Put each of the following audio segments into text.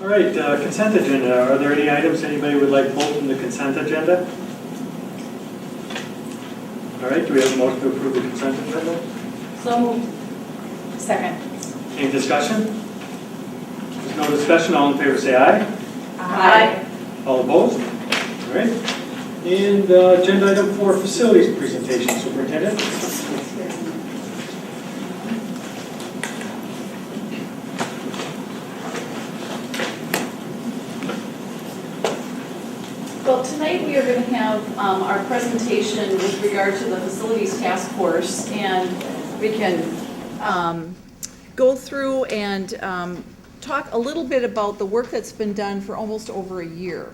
All right, consent agenda. Are there any items anybody would like pulled from the consent agenda? All right, do we have a motion to approve the consent agenda? So moved. Second. Any discussion? There's no discussion. All in favor say aye. Aye. All opposed? All right. And agenda item 4, facilities presentation. Superintendent? Well, tonight we are going to have our presentation with regard to the facilities task force, and we can go through and talk a little bit about the work that's been done for almost over a year.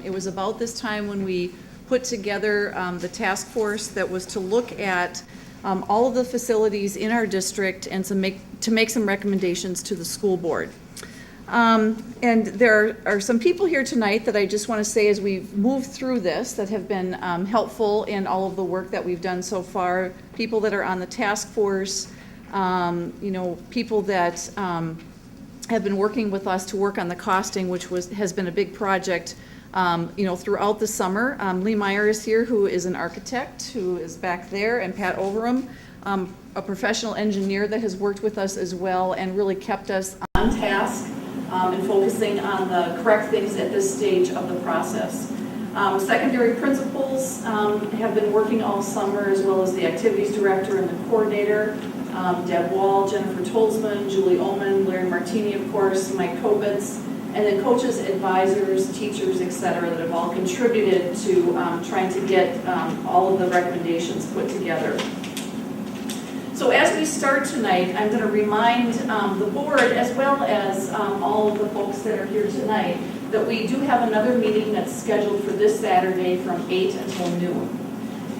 It was about this time when we put together the task force that was to look at all of the facilities in our district and to make some recommendations to the school board. And there are some people here tonight that I just want to say as we've moved through this that have been helpful in all of the work that we've done so far. People that are on the task force, people that have been working with us to work on the costing, which has been a big project, throughout the summer. Lee Meyer is here, who is an architect, who is back there, and Pat Overham, a professional engineer that has worked with us as well and really kept us on task. And focusing on the correct things at this stage of the process. Secondary principals have been working all summer, as well as the activities director and the coordinator, Deb Wall, Jennifer Tolzman, Julie Ullman, Larry Martini, of course, Mike Kobitz, and then coaches, advisors, teachers, et cetera, that have all contributed to trying to get all of the recommendations put together. So as we start tonight, I'm going to remind the board, as well as all of the folks that are here tonight, that we do have another meeting that's scheduled for this Saturday from 8 until noon.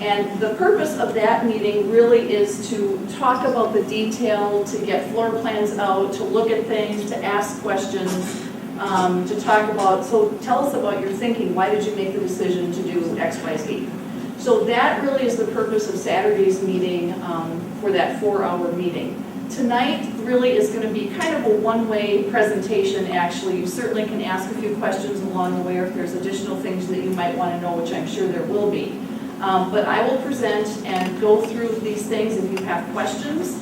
And the purpose of that meeting really is to talk about the detail, to get floor plans out, to look at things, to ask questions, to talk about, so tell us about your thinking. Why did you make the decision to do X, Y, Z? So that really is the purpose of Saturday's meeting for that 4-hour meeting. Tonight really is going to be kind of a one-way presentation, actually. You certainly can ask a few questions along the way, or if there's additional things that you might want to know, which I'm sure there will be. But I will present and go through these things. If you have questions,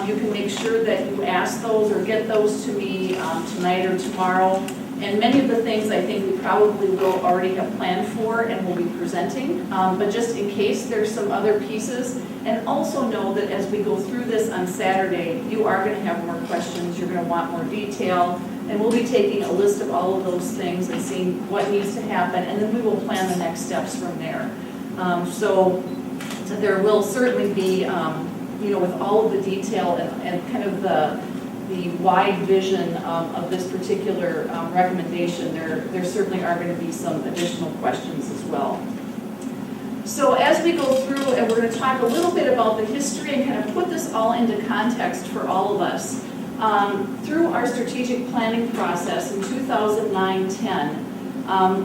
you can make sure that you ask those or get those to me tonight or tomorrow. And many of the things I think we probably will already have planned for and will be presenting, but just in case there's some other pieces. And also know that as we go through this on Saturday, you are going to have more questions, you're going to want more detail, and we'll be taking a list of all of those things and seeing what needs to happen, and then we will plan the next steps from there. So there will certainly be, with all of the detail and kind of the wide vision of this particular recommendation, there certainly are going to be some additional questions as well. So as we go through, and we're going to talk a little bit about the history and kind of put this all into context for all of us. Through our strategic planning process in 2009-10,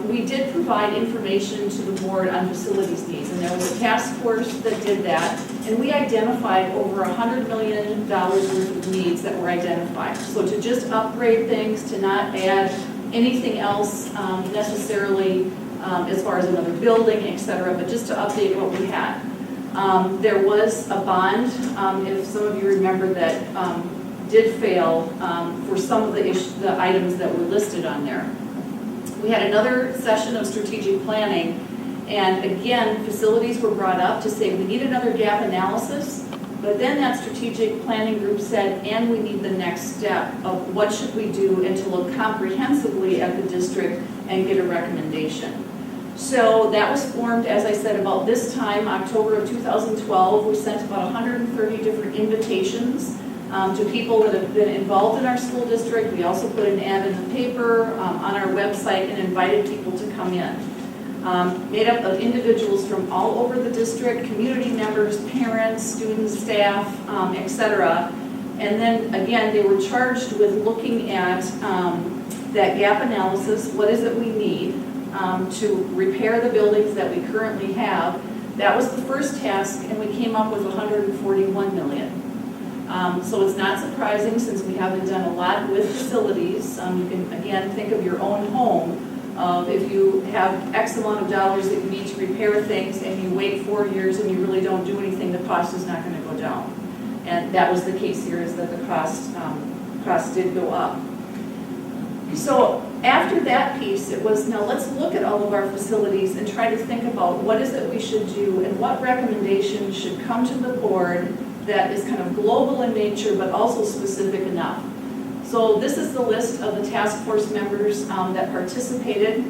we did provide information to the board on facilities needs, and there was a task force that did that, and we identified over $100 million worth of needs that were identified. So to just upgrade things, to not add anything else necessarily as far as another building, et cetera, but just to update what we had. There was a bond, if some of you remember, that did fail for some of the items that were listed on there. We had another session of strategic planning, and again, facilities were brought up to say we need another gap analysis, but then that strategic planning group said, and we need the next step of what should we do and to look comprehensively at the district and get a recommendation. So that was formed, as I said, about this time, October of 2012. We sent about 130 different invitations to people that have been involved in our school district. We also put an ad in the paper, on our website, and invited people to come in. Made up of individuals from all over the district, community members, parents, students, staff, et cetera. And then again, they were charged with looking at that gap analysis. What is it we need to repair the buildings that we currently have? That was the first task, and we came up with $141 million. So it's not surprising, since we haven't done a lot with facilities. You can, again, think of your own home. If you have X amount of dollars that you need to repair things and you wait 4 years and you really don't do anything, the cost is not going to go down. And that was the case here, is that the cost did go up. So after that piece, it was, now let's look at all of our facilities and try to think about what is it we should do and what recommendations should come to the board that is kind of global in nature but also specific enough. So this is the list of the task force members that participated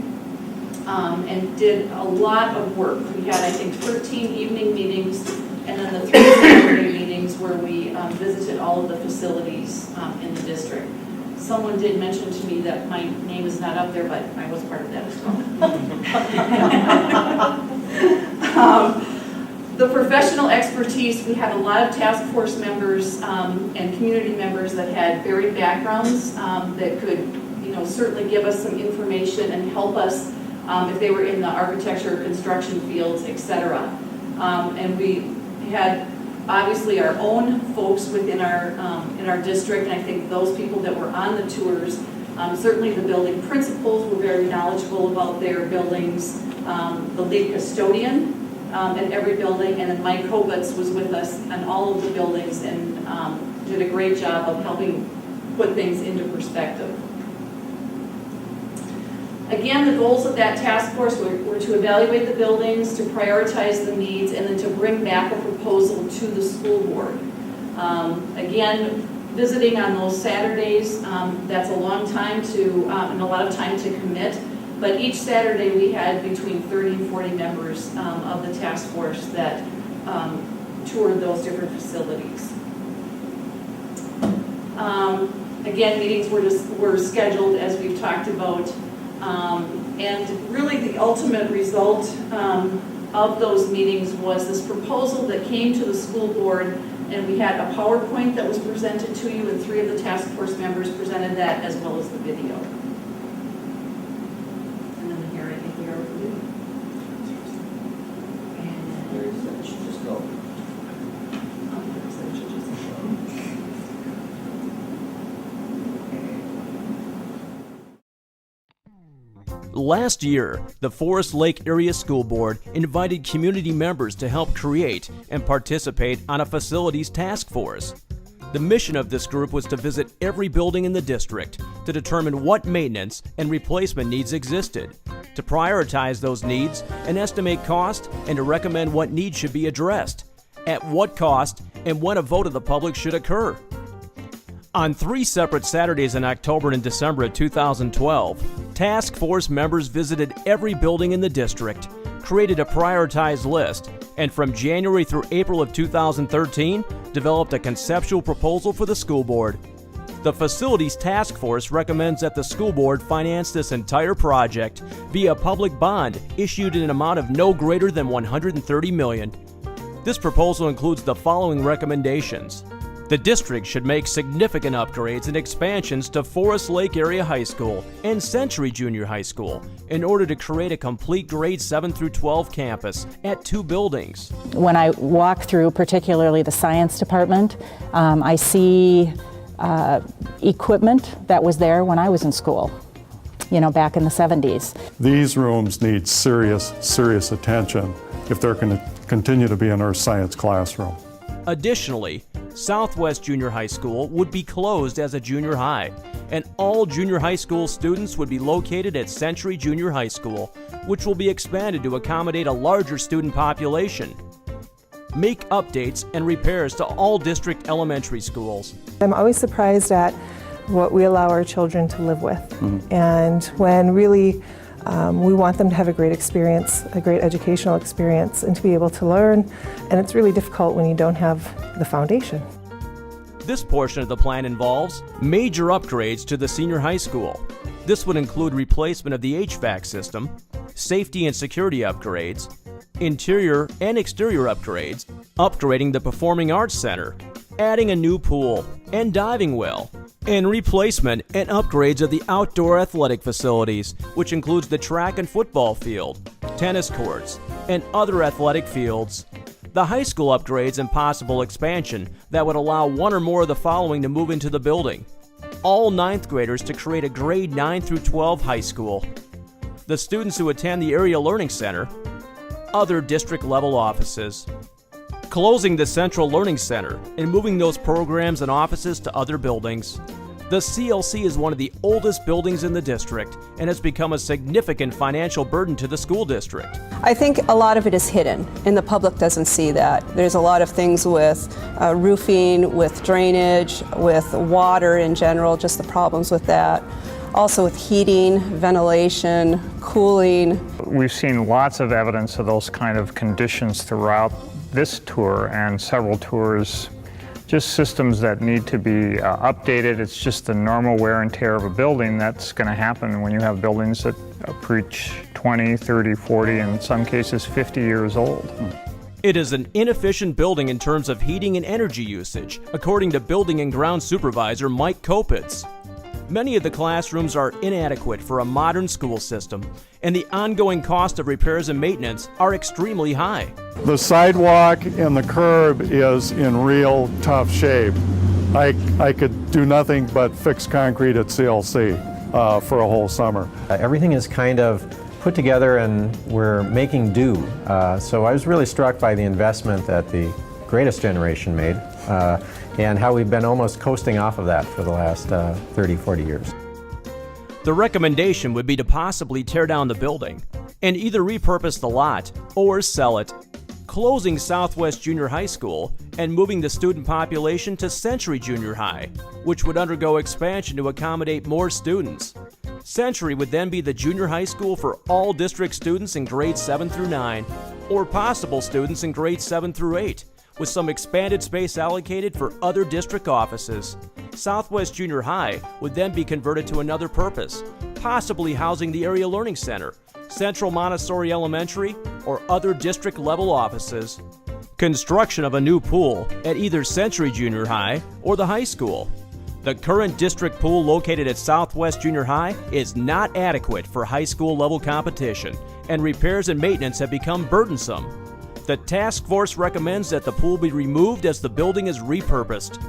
and did a lot of work. We had, I think, 13 evening meetings and then the 3 Saturday meetings where we visited all of the facilities in the district. Someone did mention to me that my name is not up there, but I was part of that as well. The professional expertise, we had a lot of task force members and community members that had varied backgrounds that could, certainly give us some information and help us if they were in the architecture, construction fields, etc. And we had obviously our own folks within our district, and I think those people that were on the tours, certainly the building principals were very knowledgeable about their buildings, the lead custodian in every building, and then Mike Kovitz was with us on all of the buildings and did a great job of helping put things into perspective. Again, the goals of that task force were to evaluate the buildings, to prioritize the needs, and then to bring back a proposal to the school board. Again, visiting on those Saturdays, that's a long time and a lot of time to commit, but each Saturday we had between 30 and 40 members of the task force that toured those different facilities. Again, meetings were scheduled as we've talked about. And really the ultimate result of those meetings was this proposal that came to the school board, and we had a PowerPoint that was presented to you, and 3 of the task force members presented that as well as the video. And then here I think we are with you. And there should just go. Last year, the Forest Lake Area School Board invited community members to help create and participate on a facilities task force. The mission of this group was to visit every building in the district to determine what maintenance and replacement needs existed, to prioritize those needs and estimate cost, and to recommend what needs should be addressed, at what cost, and when a vote of the public should occur. On 3 separate Saturdays in October and December of 2012, task force members visited every building in the district, created a prioritized list, and from January through April of 2013, developed a conceptual proposal for the school board. The Facilities Task Force recommends that the school board finance this entire project via a public bond issued in an amount of no greater than $130 million. This proposal includes the following recommendations. The district should make significant upgrades and expansions to Forest Lake Area High School and Century Junior High School in order to create a complete grade 7 through 12 campus at 2 buildings. When I walk through particularly the science department, I see equipment that was there when I was in school, back in the 70s. These rooms need serious attention if they're going to continue to be in our science classroom. Additionally, Southwest Junior High School would be closed as a junior high, and all junior high school students would be located at Century Junior High School, which will be expanded to accommodate a larger student population. Make updates and repairs to all district elementary schools. I'm always surprised at what we allow our children to live with. And when really we want them to have a great experience, a great educational experience, and to be able to learn. And it's really difficult when you don't have the foundation. This portion of the plan involves major upgrades to the senior high school. This would include replacement of the HVAC system, safety and security upgrades, interior and exterior upgrades, upgrading the Performing Arts Center, adding a new pool and diving well, and replacement and upgrades of the outdoor athletic facilities, which includes the track and football field, tennis courts, and other athletic fields. the high school upgrades and possible expansion that would allow one or more of the following to move into the building. All 9th graders to create a grade 9 through 12 high school. The students who attend the Area Learning Center. Other district level offices. Closing the Central Learning Center and moving those programs and offices to other buildings. The CLC is one of the oldest buildings in the district and has become a significant financial burden to the school district. I think a lot of it is hidden, and the public doesn't see that. There's a lot of things with roofing, with drainage, with water in general, just the problems with that. Also with heating, ventilation, cooling. We've seen lots of evidence of those kind of conditions throughout this tour and several tours. Just systems that need to be updated. It's just the normal wear and tear of a building that's going to happen when you have buildings that reach 20, 30, 40, in some cases 50 years old. It is an inefficient building in terms of heating and energy usage, according to Building and Ground Supervisor Mike Kopitz. Many of the classrooms are inadequate for a modern school system, and the ongoing cost of repairs and maintenance are extremely high. The sidewalk and the curb is in real tough shape. I could do nothing but fix concrete at CLC for a whole summer. Everything is kind of put together and we're making do. So I was really struck by the investment that the greatest generation made and how we've been almost coasting off of that for the last 30, 40 years. The recommendation would be to possibly tear down the building and either repurpose the lot or sell it, closing Southwest Junior High School and moving the student population to Century Junior High, which would undergo expansion to accommodate more students. Century would then be the junior high school for all district students in grades 7 through 9, or possible students in grades 7 through 8, with some expanded space allocated for other district offices. Southwest Junior High would then be converted to another purpose, possibly housing the Area Learning Center, Central Montessori Elementary, or other district-level offices. Construction of a new pool at either Century Junior High or the high school. The current district pool located at Southwest Junior High is not adequate for high school level competition, and repairs and maintenance have become burdensome. The task force recommends that the pool be removed as the building is repurposed.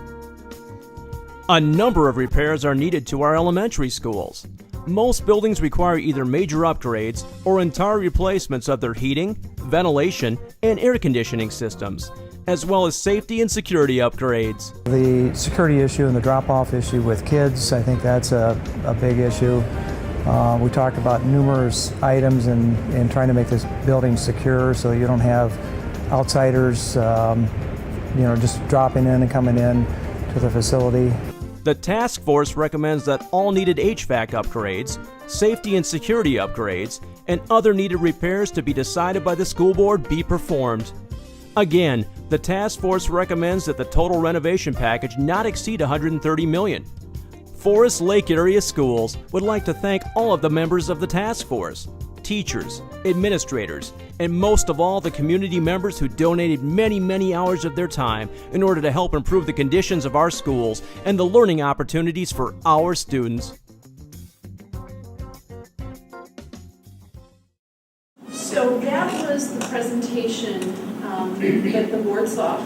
A number of repairs are needed to our elementary schools. Most buildings require either major upgrades or entire replacements of their heating, ventilation, and air conditioning systems, as well as safety and security upgrades. The security issue and the drop-off issue with kids, I think that's a big issue. We talked about numerous items and trying to make this building secure so you don't have outsiders just dropping in and coming in to the facility. The task force recommends that all needed HVAC upgrades, safety and security upgrades, and other needed repairs to be decided by the school board be performed. Again, the task force recommends that the total renovation package not exceed $130 million. Forest Lake Area Schools would like to thank all of the members of the task force, teachers, administrators, and most of all the community members who donated many, many hours of their time in order to help improve the conditions of our schools and the learning opportunities for our students. So that was the presentation that the board saw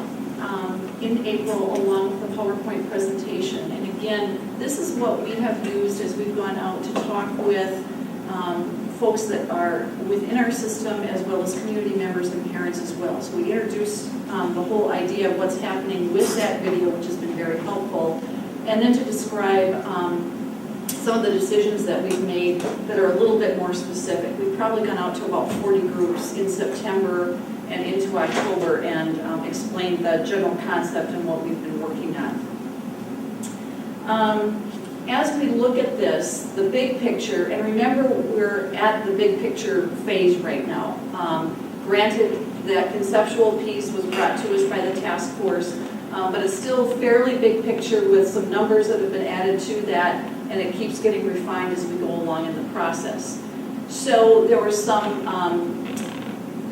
in April along with the PowerPoint presentation. And again, this is what we have used as we've gone out to talk with folks that are within our system as well as community members and parents as well. So we introduced the whole idea of what's happening with that video, which has been very helpful, and then to describe some of the decisions that we've made that are a little bit more specific. We've probably gone out to about 40 groups in September and into October and explained the general concept and what we've been working on. As we look at this, the big picture, and remember we're at the big picture phase right now. Granted, that conceptual piece was brought to us by the task force, but it's still fairly big picture with some numbers that have been added to that, and it keeps getting refined as we go along in the process. So there were some,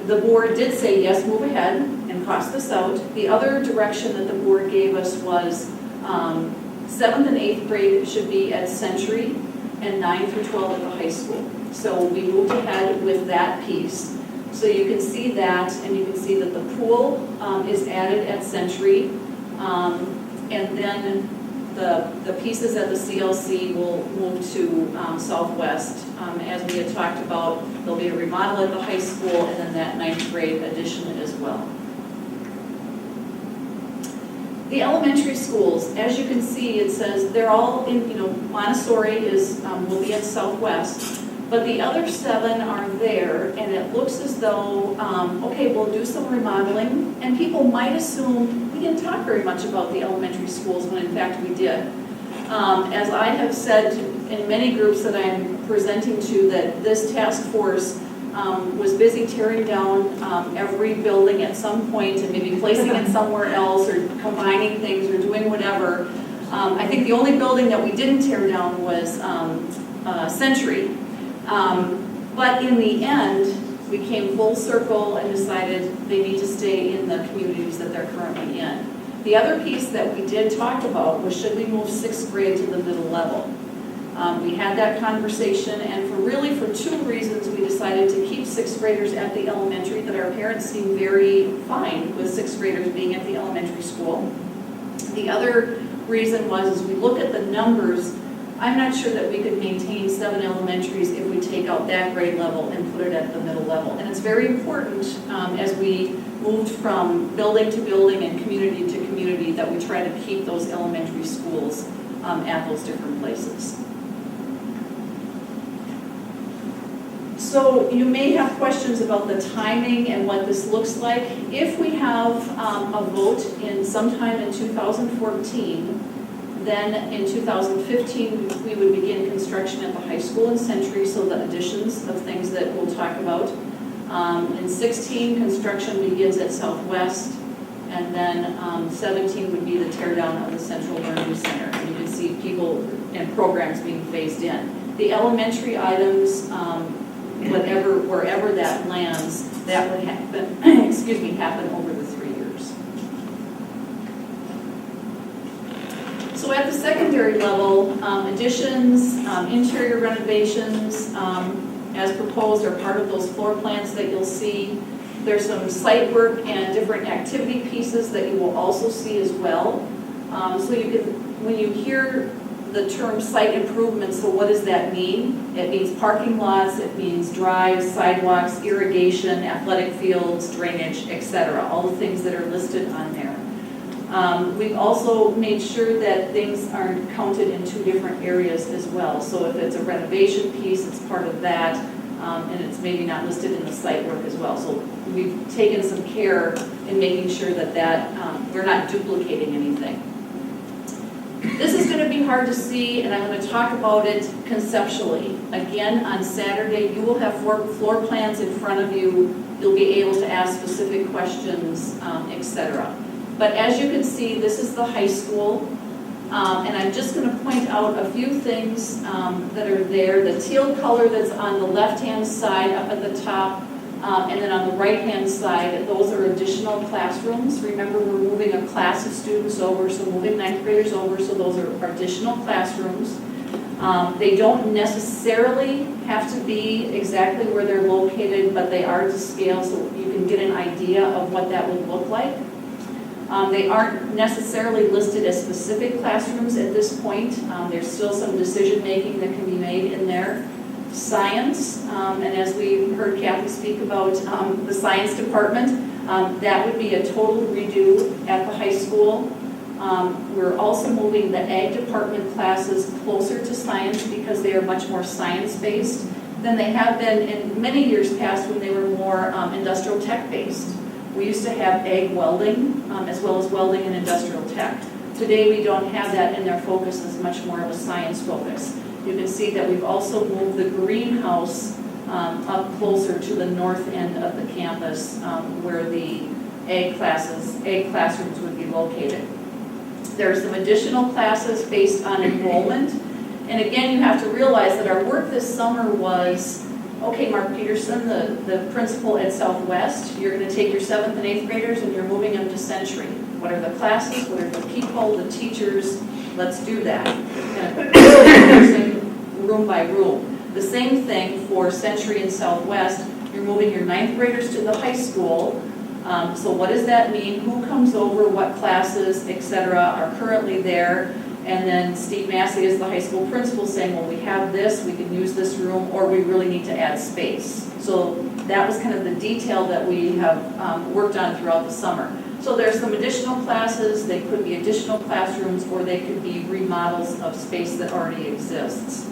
the board did say, yes, move ahead and cost this out. The other direction that the board gave us was 7th and 8th grade should be at Century and 9 through 12 at the high school. So we moved ahead with that piece. So you can see that, and you can see that the pool is added at Century. And then the pieces at the CLC will move to Southwest. As we had talked about, there'll be a remodel at the high school and then that 9th grade addition as well. The elementary schools, as you can see, it says they're all in, Montessori will be at Southwest, but the other 7 are there, and it looks as though, okay, we'll do some remodeling, and people might assume we didn't talk very much about the elementary schools when in fact we did. As I have said in many groups that I'm presenting to, that this task force was busy tearing down every building at some point and maybe placing it somewhere else or combining things or doing whatever. I think the only building that we didn't tear down was Century. But in the end, we came full circle and decided they need to stay in the communities that they're currently in. The other piece that we did talk about was, should we move 6th grade to the middle level? We had that conversation, and for 2 reasons we decided to keep 6th graders at the elementary, that our parents seem very fine with 6th graders being at the elementary school. The other reason was, as we look at the numbers, I'm not sure that we could maintain 7 elementaries if we take out that grade level and put it at the middle level. And it's very important as we moved from building to building and community to community that we try to keep those elementary schools at those different places. So you may have questions about the timing and what this looks like. If we have a vote sometime in 2014, then in 2015 we would begin construction at the high school in Century, so the additions of things that we'll talk about. In 16, construction begins at Southwest, and then 17 would be the tear down of the Central Learning Center. And you can see people and programs being phased in. The elementary items, wherever that lands, that would happen, happen over the 3 years. So at the secondary level, additions, interior renovations, as proposed, are part of those floor plans that you'll see. There's some site work and different activity pieces that you will also see as well. So you can, when you hear the term site improvements, so what does that mean? It means parking lots, it means drives, sidewalks, irrigation, athletic fields, drainage, etc. All the things that are listed on there. We've also made sure that things aren't counted in 2 different areas as well. So if it's a renovation piece, it's part of that, and it's maybe not listed in the site work as well. So we've taken some care in making sure that we're not duplicating anything. This is going to be hard to see, and I'm going to talk about it conceptually. Again, on Saturday, you will have floor plans in front of you. You'll be able to ask specific questions, etc. But as you can see, this is the high school, and I'm just going to point out a few things that are there. The teal color that's on the left-hand side up at the top, and then on the right-hand side, those are additional classrooms. Remember, we're moving a class of students over, so moving 9th graders over, so those are additional classrooms. They don't necessarily have to be exactly where they're located, but they are to scale, so you can get an idea of what that would look like. They aren't necessarily listed as specific classrooms at this point. There's still some decision-making that can be made in there. Science, and as we heard Kathy speak about the science department, that would be a total redo at the high school. We're also moving the ag department classes closer to science because they are much more science-based than they have been in many years past when they were more industrial tech-based. We used to have ag welding as well as welding and industrial tech. Today we don't have that, and their focus is much more of a science focus. You can see that we've also moved the greenhouse up closer to the north end of the campus where the ag classrooms would be located. There are some additional classes based on enrollment. And again, you have to realize that our work this summer was, okay, Mark Peterson, the principal at Southwest, you're going to take your 7th and 8th graders and you're moving them to Century. What are the classes? What are the people, the teachers? Let's do that. Room by room. The same thing for Century and Southwest. You're moving your 9th graders to the high school. So what does that mean? Who comes over, what classes, et cetera, are currently there? And then Steve Massey is the high school principal saying, well, we have this, we can use this room, or we really need to add space. So that was kind of the detail that we have worked on throughout the summer. So there's some additional classes, they could be additional classrooms, or they could be remodels of space that already exists.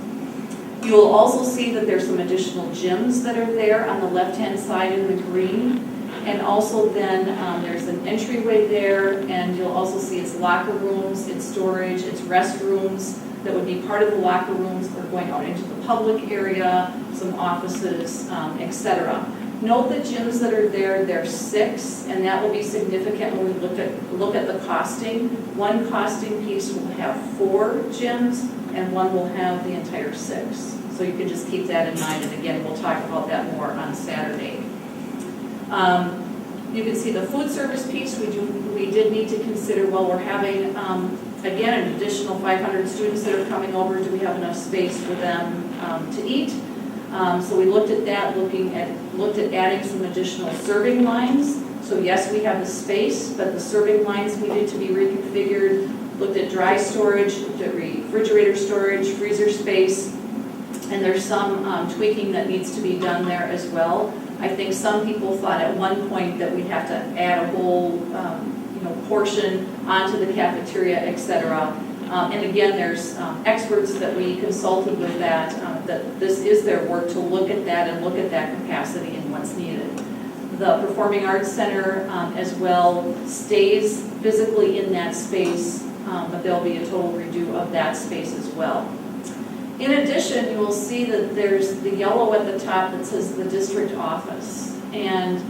You'll also see that there's some additional gyms that are there on the left-hand side in the green. And also then there's an entryway there, and you'll also see its locker rooms, its storage, its restrooms that would be part of the locker rooms or going out into the public area, some offices, etc. Note the gyms that are there, there's 6, and that will be significant when we look at the costing. One costing piece will have 4 gyms, and one will have the entire 6. So you can just keep that in mind, and again, we'll talk about that more on Saturday. You can see the food service piece. We did need to consider, well, we're having, again, an additional 500 students that are coming over. Do we have enough space for them to eat? So we looked at that, looked at adding some additional serving lines. So yes, we have the space, but the serving lines needed to be reconfigured. Looked at dry storage, looked at refrigerator storage, freezer space, and there's some tweaking that needs to be done there as well. I think some people thought at one point that we'd have to add a whole portion onto the cafeteria, etc. And again, there's experts that we consulted with that this is their work to look at that and look at that capacity and what's needed. The Performing Arts Center as well stays physically in that space, but there'll be a total redo of that space as well. In addition, you will see that there's the yellow at the top that says the district office. And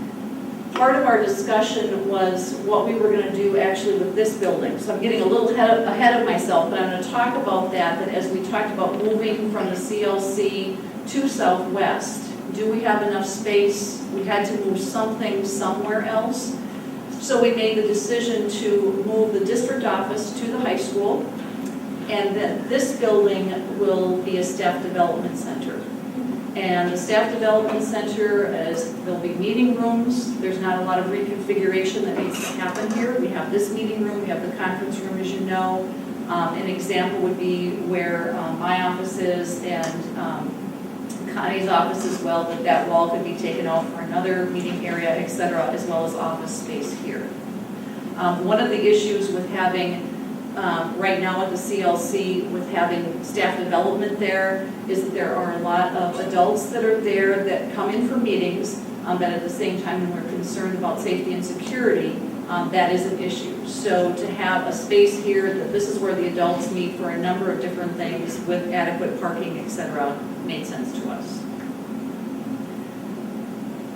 part of our discussion was what we were going to do actually with this building. So I'm getting a little ahead of myself, but I'm going to talk about that as we talked about moving from the CLC to Southwest. Do we have enough space? We had to move something somewhere else. So we made the decision to move the district office to the high school. And then this building will be a staff development center. And the staff development center, there'll be meeting rooms. There's not a lot of reconfiguration that needs to happen here. We have this meeting room, we have the conference room, as you know. An example would be where my office is and Connie's office as well, that wall could be taken out for another meeting area, etc., as well as office space here. One of the issues with having right now at the CLC with having staff development there is that there are a lot of adults that are there that come in for meetings, but at the same time when we're concerned about safety and security, that is an issue. So to have a space here that this is where the adults meet for a number of different things with adequate parking, etc., made sense to us.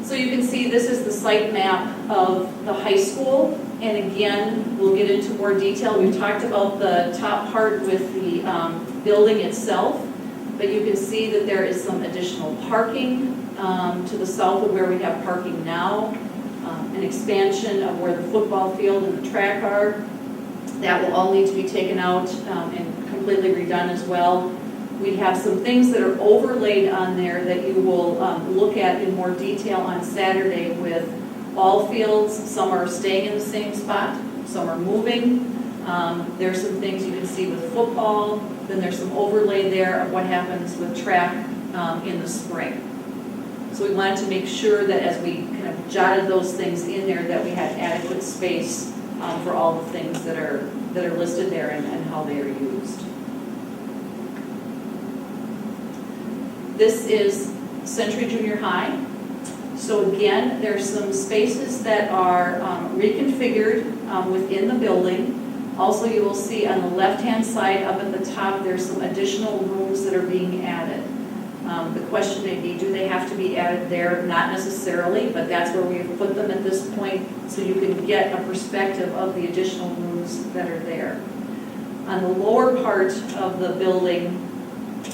So you can see this is the site map of the high school. And again, we'll get into more detail. We've talked about the top part with the building itself, but you can see that there is some additional parking to the south of where we have parking now, an expansion of where the football field and the track are. That will all need to be taken out and completely redone as well. We have some things that are overlaid on there that you will look at in more detail on Saturday with all fields. Some are staying in the same spot, some are moving. There's some things you can see with football. Then there's some overlay there of what happens with track in the spring. So we wanted to make sure that as we kind of jotted those things in there that we had adequate space for all the things that are listed there and how they are used. This is Century Junior High. So again, there's some spaces that are reconfigured within the building. Also, you will see on the left-hand side up at the top, there's some additional rooms that are being added. The question may be, do they have to be added there? Not necessarily, but that's where we've put them at this point so you can get a perspective of the additional rooms that are there. On the lower part of the building,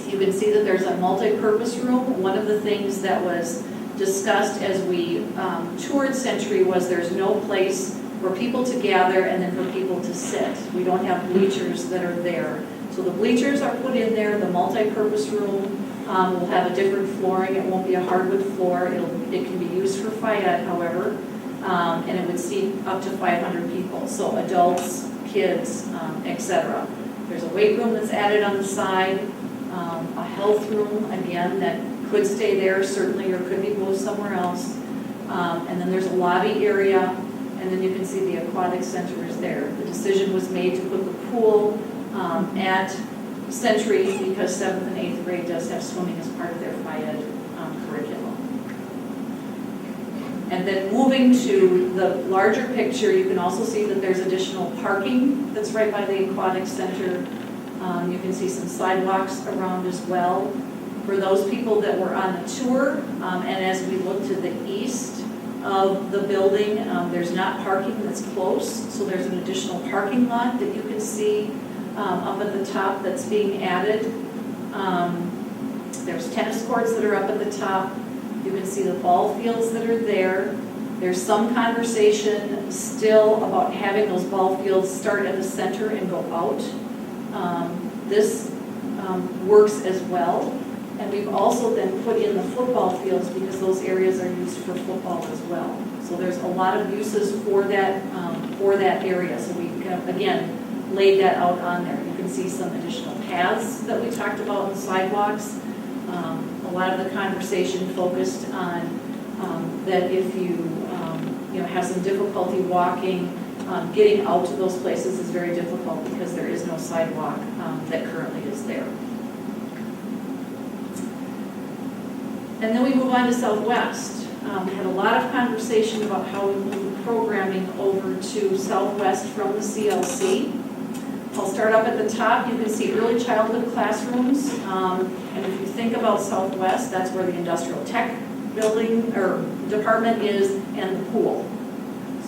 you can see that there's a multi-purpose room. One of the things that was discussed as we toured Century was there's no place for people to gather and then for people to sit. We don't have bleachers that are there. So the bleachers are put in there, the multi-purpose room will have a different flooring. It won't be a hardwood floor. It can be used for FIAD, however, and it would seat up to 500 people, so adults, kids, etc. There's a weight room that's added on the side, a health room, again, that could stay there certainly or could be moved somewhere else. And then there's a lobby area, and then you can see the aquatic center is there. The decision was made to put the pool at Century because 7th and 8th grade does have swimming as part of their FIAD curriculum. And then moving to the larger picture, you can also see that there's additional parking that's right by the aquatic center. You can see some sidewalks around as well. For those people that were on the tour, and as we look to the east of the building, there's not parking that's close, so there's an additional parking lot that you can see up at the top that's being added. There's tennis courts that are up at the top. You can see the ball fields that are there. There's some conversation still about having those ball fields start at the center and go out. This works as well. And we've also then put in the football fields because those areas are used for football as well. So there's a lot of uses for that area. So we again laid that out on there. You can see some additional paths that we talked about on sidewalks. A lot of the conversation focused on that if you have some difficulty walking, getting out to those places is very difficult because there is no sidewalk that currently is there. And then we move on to Southwest. We had a lot of conversation about how we move programming over to Southwest from the CLC. I'll start up at the top. You can see early childhood classrooms. And if you think about Southwest, that's where the industrial tech building or department is and the pool.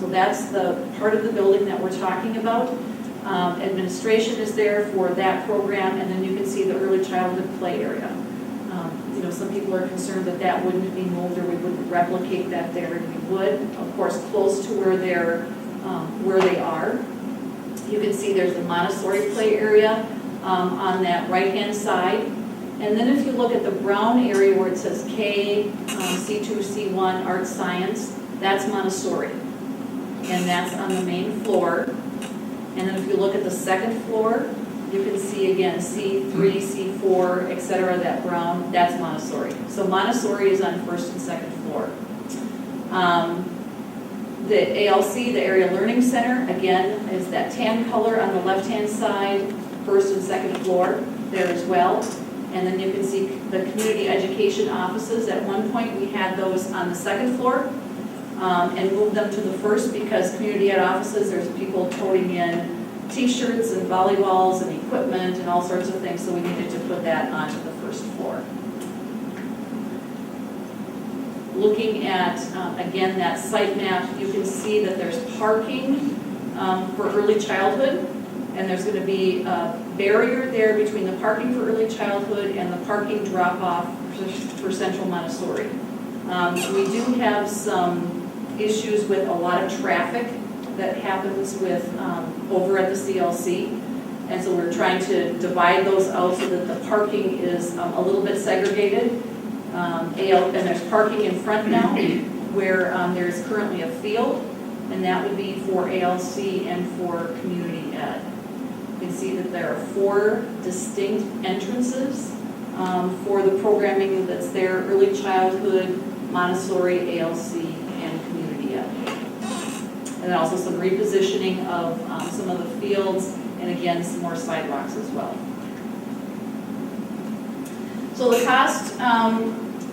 So that's the part of the building that we're talking about. Administration is there for that program, and then you can see the early childhood play area. Some people are concerned that that wouldn't be moved or we wouldn't replicate that there, and we would, of course, close to where they are. You can see there's the Montessori play area on that right-hand side. And then if you look at the brown area where it says K, C2, C1, Art Science, that's Montessori. And that's on the main floor. And then if you look at the second floor, you can see again C3, C4, etc. That brown, that's Montessori. So Montessori is on first and second floor. The ALC, the Area Learning Center, again, is that tan color on the left-hand side, first and second floor there as well. And then you can see the community education offices. At one point, we had those on the second floor and moved them to the first because community ed offices, there's people toting in T-shirts and volleyballs and equipment and all sorts of things, so we needed to put that onto the first floor. Looking at, again, that site map, you can see that there's parking for early childhood, and there's going to be a barrier there between the parking for early childhood and the parking drop-off for Central Montessori. We do have some issues with a lot of traffic that happens with over at the CLC, and so we're trying to divide those out so that the parking is a little bit segregated. And there's parking in front now where there's currently a field, and that would be for ALC and for community ed. You can see that there are 4 distinct entrances for the programming that's there: early childhood, Montessori, ALC, and community ed. And then also some repositioning of some of the fields, and again, some more sidewalks as well. So the cost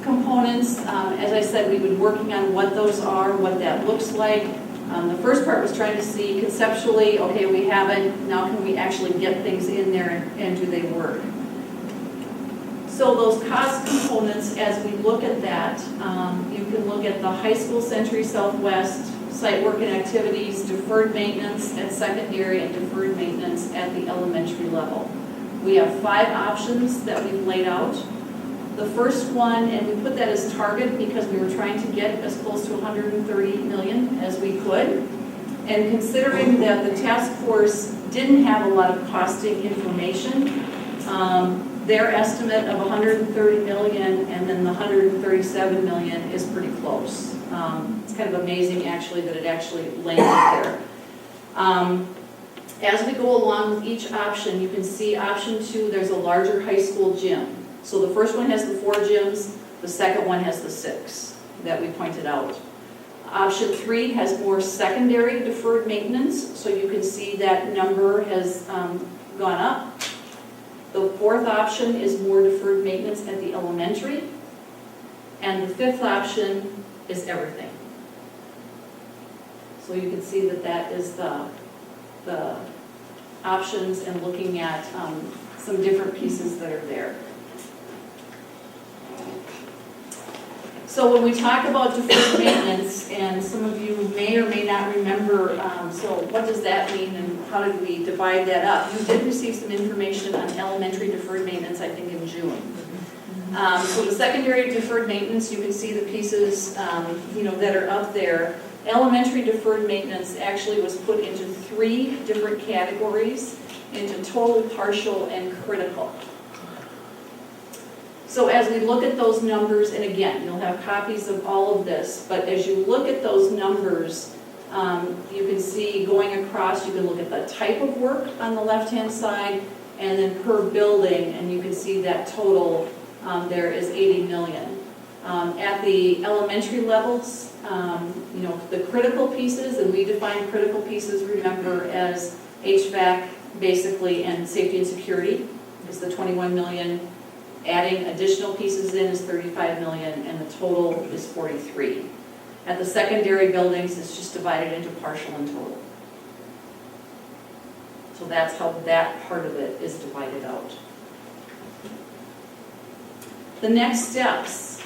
components, as I said, we've been working on what those are, what that looks like. The first part was trying to see conceptually, okay, we have it, now can we actually get things in there and do they work? So those cost components, as we look at that, you can look at the high school Century Southwest, site work and activities, deferred maintenance at secondary, and deferred maintenance at the elementary level. We have 5 options that we've laid out. The first one, and we put that as target because we were trying to get as close to 130 million as we could. And considering that the task force didn't have a lot of costing information, Their estimate of 130 million and then the 137 million is pretty close. It's kind of amazing actually that it actually landed there. As we go along with each option, you can see option 2, there's a larger high school gym. So the first one has the 4 gyms, the second one has the 6 that we pointed out. Option 3 has more secondary deferred maintenance, so you can see that number has gone up. The 4th option is more deferred maintenance at the elementary, and the 5th option is everything. So you can see that that is the options and looking at some different pieces that are there. So when we talk about deferred maintenance, and some of you may or may not remember, so what does that mean and how did we divide that up? You did receive some information on elementary deferred maintenance, I think in June. So the secondary deferred maintenance, you can see the pieces that are up there. Elementary deferred maintenance actually was put into 3 different categories, into total, partial, and critical. So as we look at those numbers, and again, you'll have copies of all of this, but as you look at those numbers, you can see going across, you can look at the type of work on the left-hand side, and then per building, and you can see that total there is 80 million. At the elementary levels, the critical pieces, and we define critical pieces, remember, as HVAC, basically, and safety and security, is the 21 million. Adding additional pieces in is 35 million, and the total is 43. At the secondary buildings, it's just divided into partial and total. So that's how that part of it is divided out. The next steps.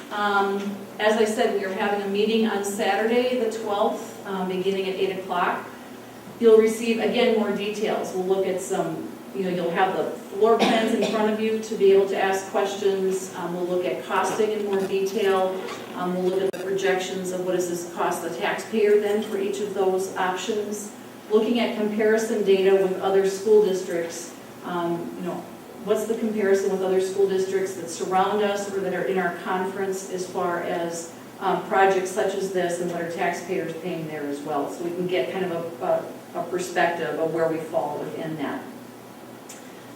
As I said, we are having a meeting on Saturday, the 12th, beginning at 8 o'clock. You'll receive, again, more details. We'll look at some, you'll have the floor plans in front of you to be able to ask questions. We'll look at costing in more detail. We'll look at the projections of what does this cost the taxpayer then for each of those options. Looking at comparison data with other school districts. What's the comparison with other school districts that surround us or that are in our conference as far as projects such as this, and what are taxpayers paying there as well, so we can get kind of a perspective of where we fall within that.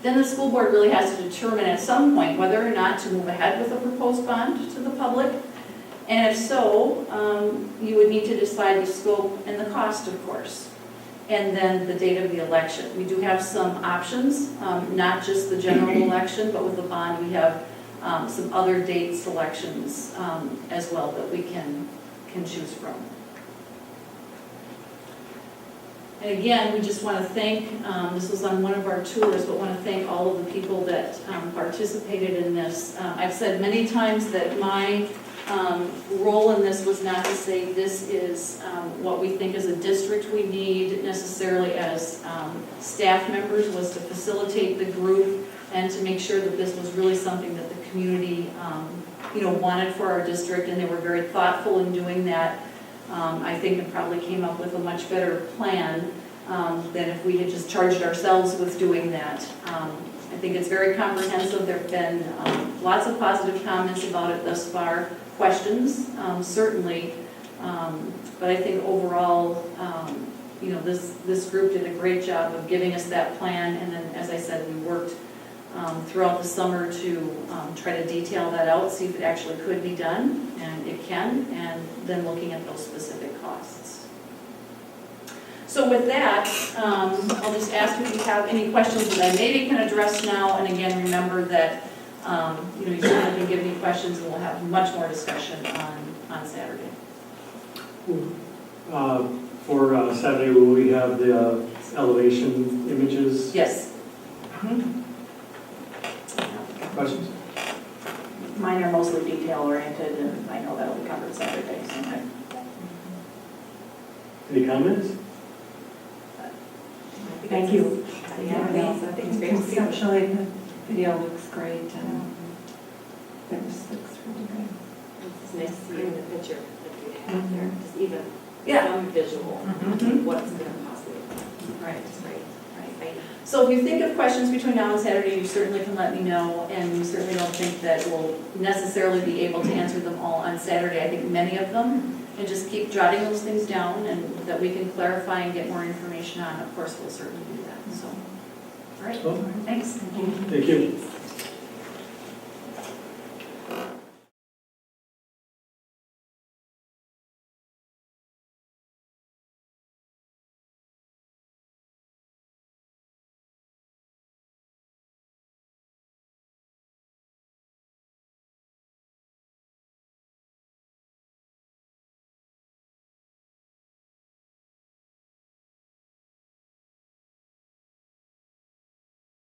Then the school board really has to determine at some point whether or not to move ahead with a proposed bond to the public, and if so, you would need to decide the scope and the cost, of course. And then the date of the election. We do have some options, not just the general election, but with the bond we have some other date selections as well that we can choose from. And again, we just want to thank, this was on one of our tours, but want to thank all of the people that participated in this. I've said many times that my role in this was not to say this is what we think as a district we need necessarily as staff members, was to facilitate the group and to make sure that this was really something that the community wanted for our district, and they were very thoughtful in doing that. I think it probably came up with a much better plan than if we had just charged ourselves with doing that. I think it's very comprehensive. There have been lots of positive comments about it thus far. Questions, certainly, but I think overall, this group did a great job of giving us that plan, and then, as I said, we worked throughout the summer to try to detail that out, see if it actually could be done, and it can, and then looking at those specific costs. So with that, I'll just ask if you have any questions that I maybe can address now, and again, remember that you certainly can give me questions, and we'll have much more discussion on Saturday. For Saturday, will we have the elevation images? Yes. Questions? Mine are mostly detail oriented, and I know that'll be covered Saturday. So. Any comments? Thank you. I think conceptually the video looks great, and it just looks really good. It's nice to see in the picture that you have there, just even Yeah. some visual of what's going to possibly. Right. It's great. Right. So if you think of questions between now and Saturday, you certainly can let me know, and we certainly don't think that we'll necessarily be able to answer them all on Saturday. I think many of them, and just keep jotting those things down, and that we can clarify and get more information on, of course, we'll certainly do that, so. All right, Cool. thanks. Thank you.